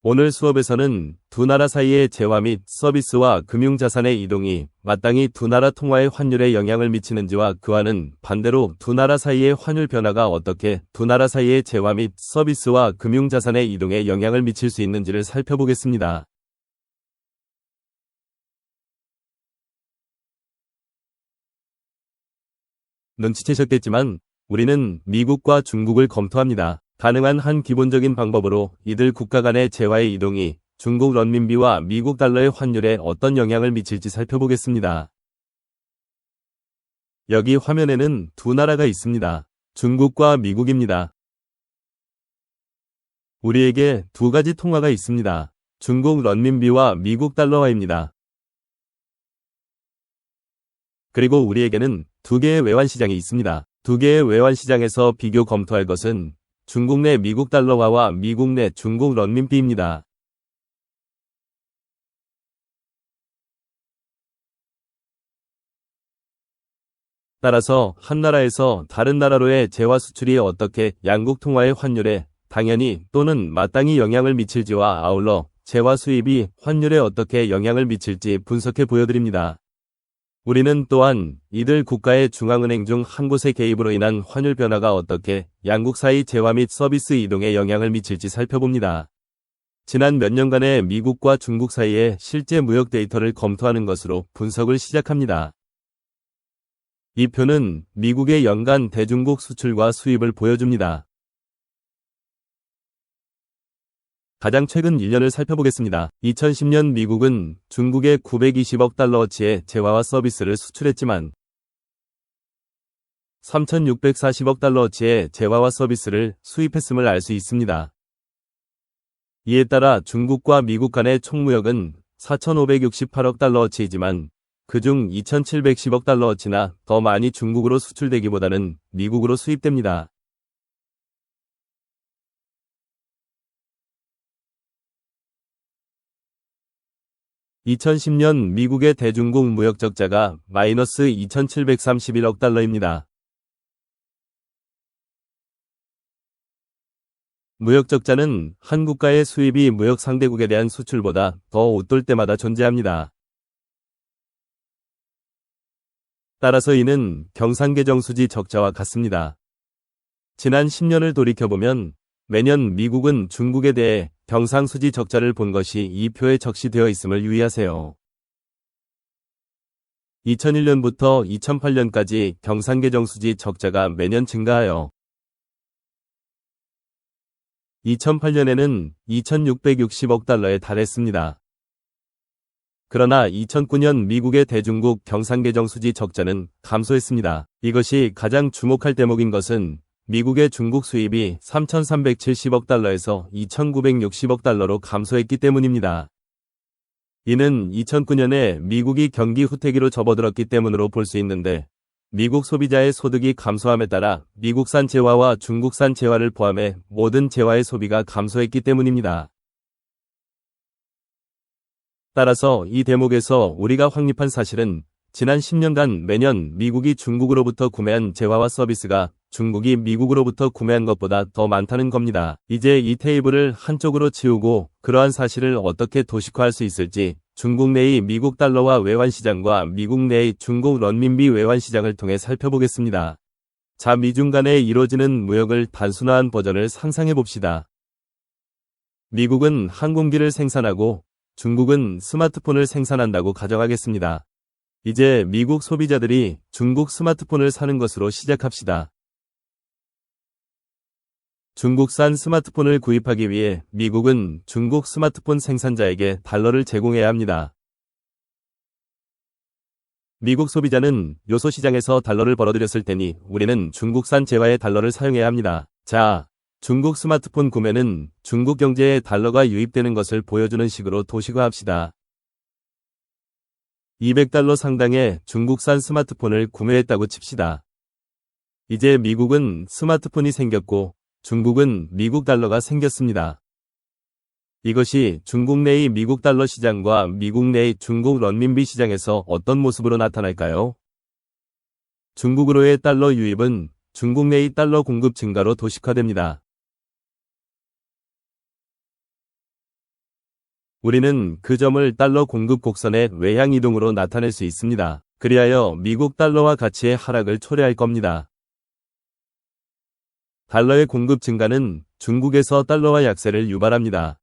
오늘 수업에서는 두 나라 사이의 재화 및 서비스와 금융자산의 이동이 마땅히 두 나라 통화의 환율에 영향을 미치는지와 그와는 반대로 두 나라 사이의 환율 변화가 어떻게 두 나라 사이의 재화 및 서비스와 금융자산의 이동에 영향을 미칠 수 있는지를 살펴보겠습니다. 눈치채셨겠지만 우리는 미국과 중국을 검토합니다. 가능한 한 기본적인 방법으로 이들 국가 간의 재화의 이동이 중국 런민비와 미국 달러의 환율에 어떤 영향을 미칠지 살펴보겠습니다. 여기 화면에는 두 나라가 있습니다. 중국과 미국입니다. 우리에게 두 가지 통화가 있습니다. 중국 런민비와 미국 달러화입니다. 그리고 우리에게는 두 개의 외환시장이 있습니다. 두 개의 외환시장에서 비교 검토할 것은 중국 내 미국 달러화와 미국 내 중국 런민비입니다. 따라서 한 나라에서 다른 나라로의 재화 수출이 어떻게 양국 통화의 환율에 당연히 또는 마땅히 영향을 미칠지와 아울러 재화 수입이 환율에 어떻게 영향을 미칠지 분석해 보여드립니다. 우리는 또한 이들 국가의 중앙은행 중 한 곳의 개입으로 인한 환율 변화가 어떻게 양국 사이 재화 및 서비스 이동에 영향을 미칠지 살펴봅니다. 지난 몇 년간의 미국과 중국 사이의 실제 무역 데이터를 검토하는 것으로 분석을 시작합니다. 이 표는 미국의 연간 대중국 수출과 수입을 보여줍니다. 가장 최근 1년을 살펴보겠습니다. 2010년 미국은 중국에 920억 달러어치의 재화와 서비스를 수출했지만 3,640억 달러어치의 재화와 서비스를 수입했음을 알 수 있습니다. 이에 따라 중국과 미국 간의 총무역은 4,568억 달러어치이지만 그중 2,710억 달러어치나 더 많이 중국으로 수출되기보다는 미국으로 수입됩니다. (2010년) 미국의 대중국 무역 적자가 마이너스 2,731억 달러입니다. 무역 적자는 한 국가의 수입이 무역 상대국에 대한 수출보다 더 웃돌 때마다 존재합니다. 따라서 이는 경상계정수지 적자와 같습니다. 지난 10년을 돌이켜보면 매년 미국은 중국에 대해 경상수지 적자를 본 것이 이 표에 적시되어 있음을 유의하세요. 2001년부터 2008년까지 경상계정수지 적자가 매년 증가하여 2008년에는 2,660억 달러에 달했습니다. 그러나 2009년 미국의 대중국 경상계정수지 적자는 감소했습니다. 이것이 가장 주목할 대목인 것은 미국의 중국 수입이 3,370억 달러에서 2,960억 달러로 감소했기 때문입니다. 이는 2009년에 미국이 경기 후퇴기로 접어들었기 때문으로 볼 수 있는데 미국 소비자의 소득이 감소함에 따라 미국산 재화와 중국산 재화를 포함해 모든 재화의 소비가 감소했기 때문입니다. 따라서 이 대목에서 우리가 확립한 사실은 지난 10년간 매년 미국이 중국으로부터 구매한 재화와 서비스가 중국이 미국으로부터 구매한 것보다 더 많다는 겁니다. 이제 이 테이블을 한쪽으로 치우고 그러한 사실을 어떻게 도식화할 수 있을지 중국 내의 미국 달러화 외환시장과 미국 내의 중국 런민비 외환시장을 통해 살펴보겠습니다. 자, 미중 간에 이루어지는 무역을 단순화한 버전을 상상해 봅시다. 미국은 항공기를 생산하고 중국은 스마트폰을 생산한다고 가정하겠습니다. 이제 미국 소비자들이 중국 스마트폰을 사는 것으로 시작합시다. 중국산 스마트폰을 구입하기 위해 미국은 중국 스마트폰 생산자에게 달러를 제공해야 합니다. 미국 소비자는 요소 시장에서 달러를 벌어들였을 테니 우리는 중국산 재화의 달러를 사용해야 합니다. 자, 중국 스마트폰 구매는 중국 경제에 달러가 유입되는 것을 보여주는 식으로 도식화합시다. 200달러 상당의 중국산 스마트폰을 구매했다고 칩시다. 이제 미국은 스마트폰이 생겼고 중국은 미국 달러가 생겼습니다. 이것이 중국 내의 미국 달러 시장과 미국 내의 중국 런민비 시장에서 어떤 모습으로 나타날까요? 중국으로의 달러 유입은 중국 내의 달러 공급 증가로 도식화됩니다. 우리는 그 점을 달러 공급 곡선의 외향 이동으로 나타낼 수 있습니다. 그리하여 미국 달러화 가치의 하락을 초래할 겁니다. 달러의 공급 증가는 중국에서 달러화 약세를 유발합니다.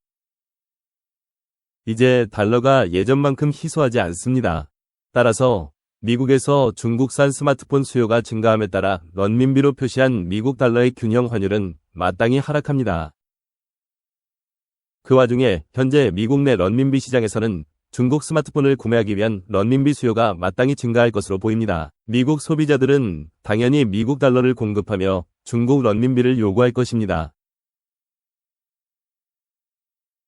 이제 달러가 예전만큼 희소하지 않습니다. 따라서 미국에서 중국산 스마트폰 수요가 증가함에 따라 런민비로 표시한 미국 달러의 균형 환율은 마땅히 하락합니다. 그 와중에 현재 미국 내 런민비 시장에서는 중국 스마트폰을 구매하기 위한 런민비 수요가 마땅히 증가할 것으로 보입니다. 미국 소비자들은 당연히 미국 달러를 공급하며 중국 런민비를 요구할 것입니다.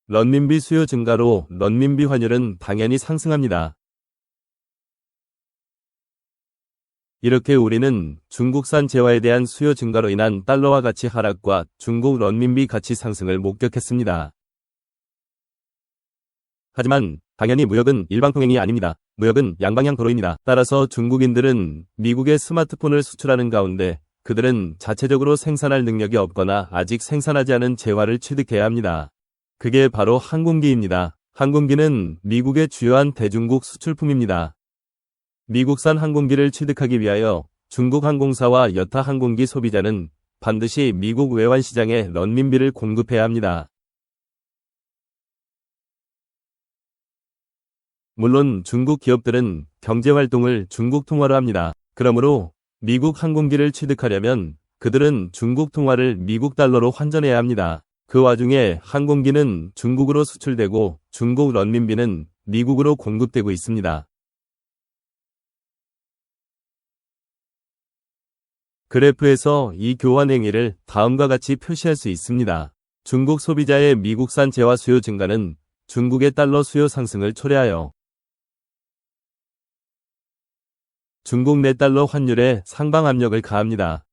런민비 수요 증가로 런민비 환율은 당연히 상승합니다. 이렇게 우리는 중국산 재화에 대한 수요 증가로 인한 달러화 가치 하락과 중국 런민비 가치 상승을 목격했습니다. 하지만 당연히 무역은 일방통행이 아닙니다. 무역은 양방향 도로입니다. 따라서 중국인들은 미국에 스마트폰을 수출하는 가운데 그들은 자체적으로 생산할 능력이 없거나 아직 생산하지 않은 재화를 취득해야 합니다. 그게 바로 항공기입니다. 항공기는 미국의 주요한 대중국 수출품입니다. 미국산 항공기를 취득하기 위하여 중국 항공사와 여타 항공기 소비자는 반드시 미국 외환 시장에 런민비를 공급해야 합니다. 물론 중국 기업들은 경제활동을 중국 통화로 합니다. 그러므로 미국 항공기를 취득하려면 그들은 중국 통화를 미국 달러로 환전해야 합니다. 그 와중에 항공기는 중국으로 수출되고 중국 런민비는 미국으로 공급되고 있습니다. 그래프에서 이 교환 행위를 다음과 같이 표시할 수 있습니다. 중국 소비자의 미국산 재화 수요 증가는 중국의 달러 수요 상승을 초래하여 중국 내 달러 환율에 상방 압력을 가합니다.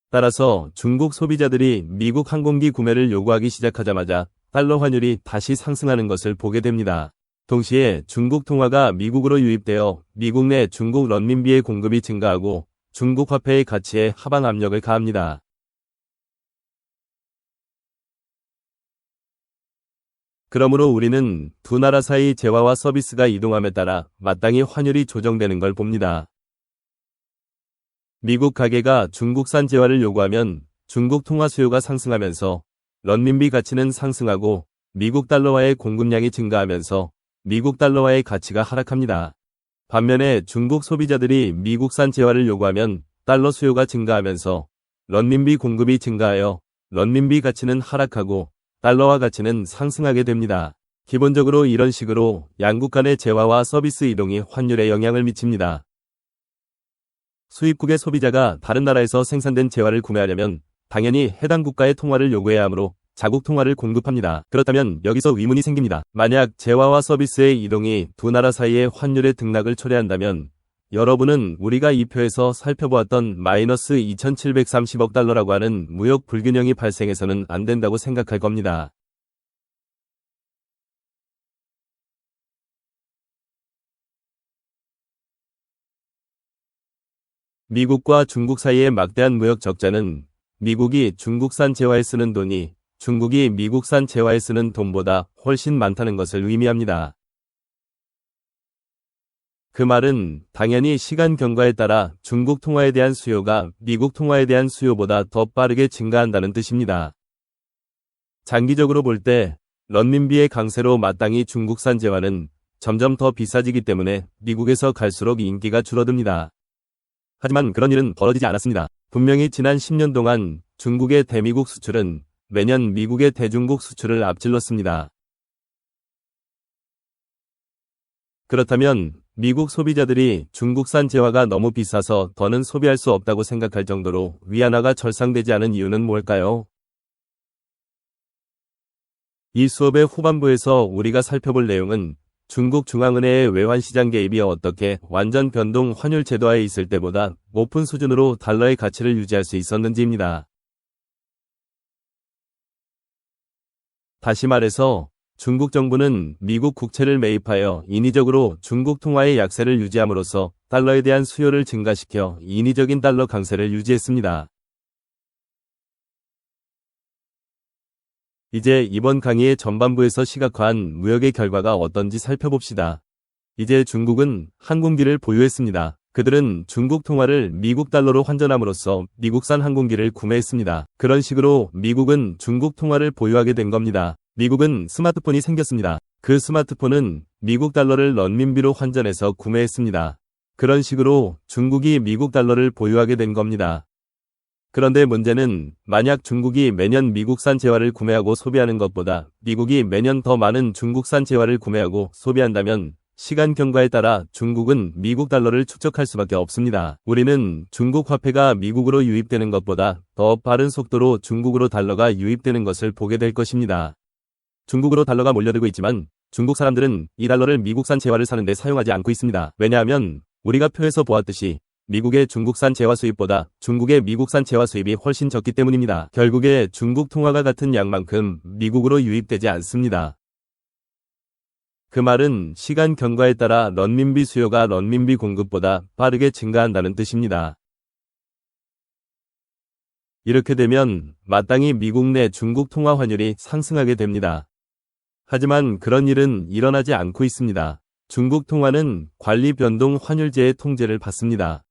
따라서 중국 소비자들이 미국 항공기 구매를 요구하기 시작하자마자 달러 환율이 다시 상승하는 것을 보게 됩니다. 동시에 중국 통화가 미국으로 유입되어 미국 내 중국 런민비의 공급이 증가하고 중국 화폐의 가치에 하방 압력을 가합니다. 그러므로 우리는 두 나라 사이 재화와 서비스가 이동함에 따라 마땅히 환율이 조정되는 걸 봅니다. 미국 가게가 중국산 재화를 요구하면 중국 통화 수요가 상승하면서 런민비 가치는 상승하고 미국 달러화의 공급량이 증가하면서 미국 달러화의 가치가 하락합니다. 반면에 중국 소비자들이 미국산 재화를 요구하면 달러 수요가 증가하면서 런민비 공급이 증가하여 런민비 가치는 하락하고 달러화 가치는 상승하게 됩니다. 기본적으로 이런 식으로 양국 간의 재화와 서비스 이동이 환율에 영향을 미칩니다. 수입국의 소비자가 다른 나라에서 생산된 재화를 구매하려면 당연히 해당 국가의 통화를 요구해야 하므로 자국 통화를 공급합니다. 그렇다면 여기서 의문이 생깁니다. 만약 재화와 서비스의 이동이 두 나라 사이의 환율의 등락을 초래한다면 여러분은 우리가 이 표에서 살펴보았던 마이너스 2730억 달러라고 하는 무역 불균형이 발생해서는 안 된다고 생각할 겁니다. 미국과 중국 사이의 막대한 무역 적자는 미국이 중국산 재화에 쓰는 돈이 중국이 미국산 재화에 쓰는 돈보다 훨씬 많다는 것을 의미합니다. 그 말은 당연히 시간 경과에 따라 중국 통화에 대한 수요가 미국 통화에 대한 수요보다 더 빠르게 증가한다는 뜻입니다. 장기적으로 볼 때 런민비의 강세로 마땅히 중국산 재화는 점점 더 비싸지기 때문에 미국에서 갈수록 인기가 줄어듭니다. 하지만 그런 일은 벌어지지 않았습니다. 분명히 지난 10년 동안 중국의 대미국 수출은 매년 미국의 대중국 수출을 앞질렀습니다. 그렇다면 미국 소비자들이 중국산 재화가 너무 비싸서 더는 소비할 수 없다고 생각할 정도로 위안화가 절상되지 않은 이유는 뭘까요? 이 수업의 후반부에서 우리가 살펴볼 내용은 중국 중앙은행의 외환시장 개입이 어떻게 완전 변동 환율 제도하에 있을 때보다 높은 수준으로 달러의 가치를 유지할 수 있었는지입니다. 다시 말해서 중국 정부는 미국 국채를 매입하여 인위적으로 중국 통화의 약세를 유지함으로써 달러에 대한 수요를 증가시켜 인위적인 달러 강세를 유지했습니다. 이제 이번 강의의 전반부에서 시각화한 무역의 결과가 어떤지 살펴봅시다. 이제 중국은 항공기를 보유했습니다. 그들은 중국 통화를 미국 달러로 환전함으로써 미국산 항공기를 구매했습니다. 그런 식으로 미국은 중국 통화를 보유하게 된 겁니다. 미국은 스마트폰이 생겼습니다. 그 스마트폰은 미국 달러를 런민비로 환전해서 구매했습니다. 그런 식으로 중국이 미국 달러를 보유하게 된 겁니다. 그런데 문제는 만약 중국이 매년 미국산 재화를 구매하고 소비하는 것보다 미국이 매년 더 많은 중국산 재화를 구매하고 소비한다면 시간 경과에 따라 중국은 미국 달러를 축적할 수밖에 없습니다. 우리는 중국 화폐가 미국으로 유입되는 것보다 더 빠른 속도로 중국으로 달러가 유입되는 것을 보게 될 것입니다. 중국으로 달러가 몰려들고 있지만 중국 사람들은 이 달러를 미국산 재화를 사는데 사용하지 않고 있습니다. 왜냐하면 우리가 표에서 보았듯이 미국의 중국산 재화 수입보다 중국의 미국산 재화 수입이 훨씬 적기 때문입니다. 결국에 중국 통화가 같은 양만큼 미국으로 유입되지 않습니다. 그 말은 시간 경과에 따라 런민비 수요가 런민비 공급보다 빠르게 증가한다는 뜻입니다. 이렇게 되면 마땅히 미국 내 중국 통화 환율이 상승하게 됩니다. 하지만 그런 일은 일어나지 않고 있습니다. 중국 통화는 관리 변동 환율제의 통제를 받습니다.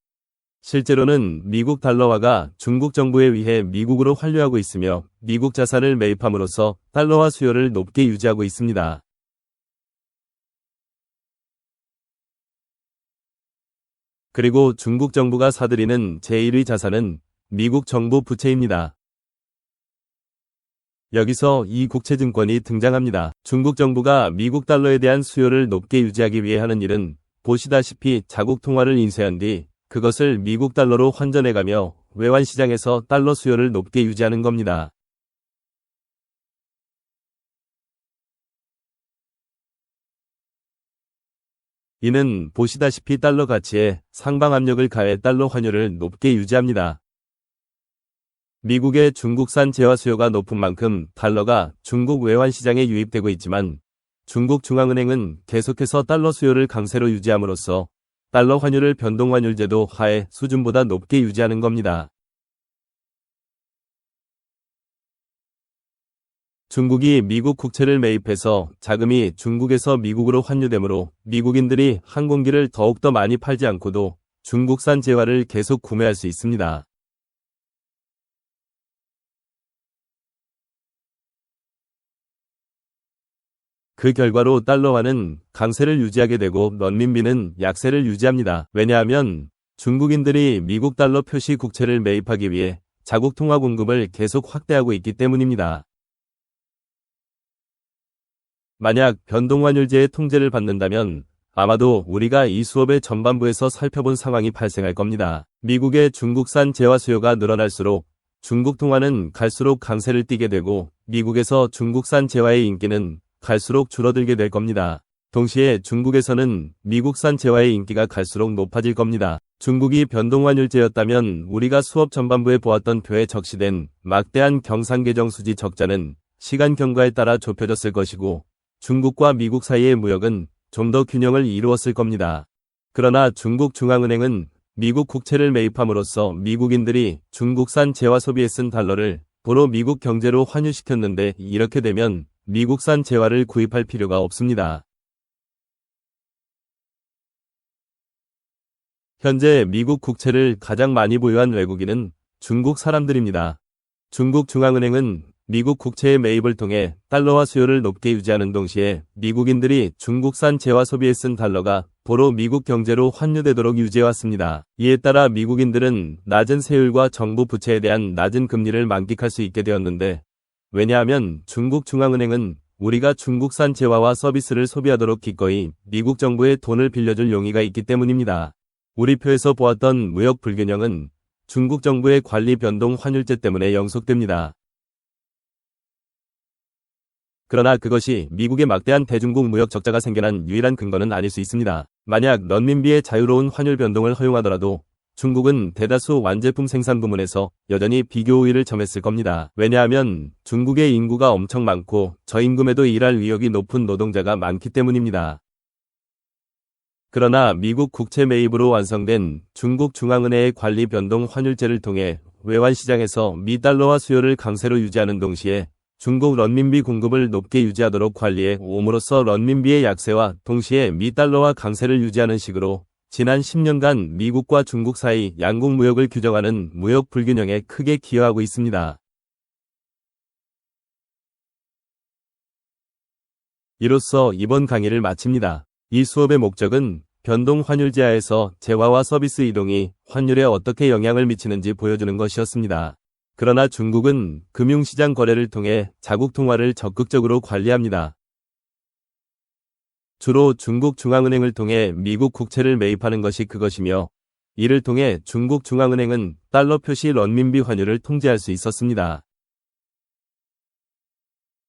실제로는 미국 달러화가 중국 정부에 의해 미국으로 환류하고 있으며 미국 자산을 매입함으로써 달러화 수요를 높게 유지하고 있습니다. 그리고 중국 정부가 사들이는 제1위 자산은 미국 정부 부채입니다. 여기서 이 국채증권이 등장합니다. 중국 정부가 미국 달러에 대한 수요를 높게 유지하기 위해 하는 일은 보시다시피 자국 통화를 인쇄한 뒤 그것을 미국 달러로 환전해가며 외환시장에서 달러 수요를 높게 유지하는 겁니다. 이는 보시다시피 달러 가치에 상방 압력을 가해 달러 환율을 높게 유지합니다. 미국의 중국산 재화 수요가 높은 만큼 달러가 중국 외환시장에 유입되고 있지만 중국 중앙은행은 계속해서 달러 수요를 강세로 유지함으로써 달러 환율을 변동환율제도 하에 수준보다 높게 유지하는 겁니다. 중국이 미국 국채를 매입해서 자금이 중국에서 미국으로 환류되므로 미국인들이 항공기를 더욱더 많이 팔지 않고도 중국산 재화를 계속 구매할 수 있습니다. 그 결과로 달러화는 강세를 유지하게 되고 런민비는 약세를 유지합니다. 왜냐하면 중국인들이 미국 달러 표시 국채를 매입하기 위해 자국 통화 공급을 계속 확대하고 있기 때문입니다. 만약 변동환율제의 통제를 받는다면 아마도 우리가 이 수업의 전반부에서 살펴본 상황이 발생할 겁니다. 미국의 중국산 재화 수요가 늘어날수록 중국 통화는 갈수록 강세를 띠게 되고 미국에서 중국산 재화의 인기는 갈수록 줄어들게 될 겁니다. 동시에 중국에서는 미국산 재화의 인기가 갈수록 높아질 겁니다. 중국이 변동환율제였다면 우리가 수업 전반부에 보았던 표에 적시된 막대한 경상계정수지 적자는 시간 경과에 따라 좁혀졌을 것이고 중국과 미국 사이의 무역은 좀 더 균형을 이루었을 겁니다. 그러나 중국 중앙은행은 미국 국채를 매입함으로써 미국인들이 중국산 재화 소비에 쓴 달러를 도로 미국 경제로 환유시켰는데 이렇게 되면 미국산 재화를 구입할 필요가 없습니다. 현재 미국 국채를 가장 많이 보유한 외국인은 중국 사람들입니다. 중국 중앙은행은 미국 국채의 매입을 통해 달러화 수요를 높게 유지하는 동시에 미국인들이 중국산 재화 소비에 쓴 달러가 도로 미국 경제로 환유되도록 유지해왔습니다. 이에 따라 미국인들은 낮은 세율과 정부 부채에 대한 낮은 금리를 만끽할 수 있게 되었는데 왜냐하면 중국 중앙은행은 우리가 중국산 재화와 서비스를 소비하도록 기꺼이 미국 정부의 돈을 빌려줄 용의가 있기 때문입니다. 우리 표에서 보았던 무역 불균형은 중국 정부의 관리 변동 환율제 때문에 영속됩니다. 그러나 그것이 미국의 막대한 대중국 무역 적자가 생겨난 유일한 근거는 아닐 수 있습니다. 만약 런민비의 자유로운 환율 변동을 허용하더라도 중국은 대다수 완제품 생산 부문에서 여전히 비교 우위를 점했을 겁니다. 왜냐하면 중국의 인구가 엄청 많고 저임금에도 일할 의욕이 높은 노동자가 많기 때문입니다. 그러나 미국 국채 매입으로 완성된 중국 중앙은행의 관리 변동 환율제를 통해 외환시장에서 미 달러화 수요를 강세로 유지하는 동시에 중국 런민비 공급을 높게 유지하도록 관리해 옴으로써 런민비의 약세와 동시에 미 달러와 강세를 유지하는 식으로 지난 10년간 미국과 중국 사이 양국 무역을 규정하는 무역 불균형에 크게 기여하고 있습니다. 이로써 이번 강의를 마칩니다. 이 수업의 목적은 변동 환율제 하에서 재화와 서비스 이동이 환율에 어떻게 영향을 미치는지 보여주는 것이었습니다. 그러나 중국은 금융시장 거래를 통해 자국 통화를 적극적으로 관리합니다. 주로 중국 중앙은행을 통해 미국 국채를 매입하는 것이 그것이며, 이를 통해 중국 중앙은행은 달러 표시 런민비 환율을 통제할 수 있었습니다.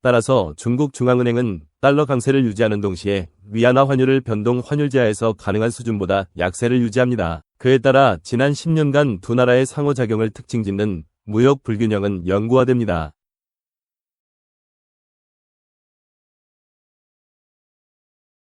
따라서 중국 중앙은행은 달러 강세를 유지하는 동시에 위안화 환율을 변동 환율제하에서 가능한 수준보다 약세를 유지합니다. 그에 따라 지난 10년간 두 나라의 상호작용을 특징짓는 무역 불균형은 영구화됩니다.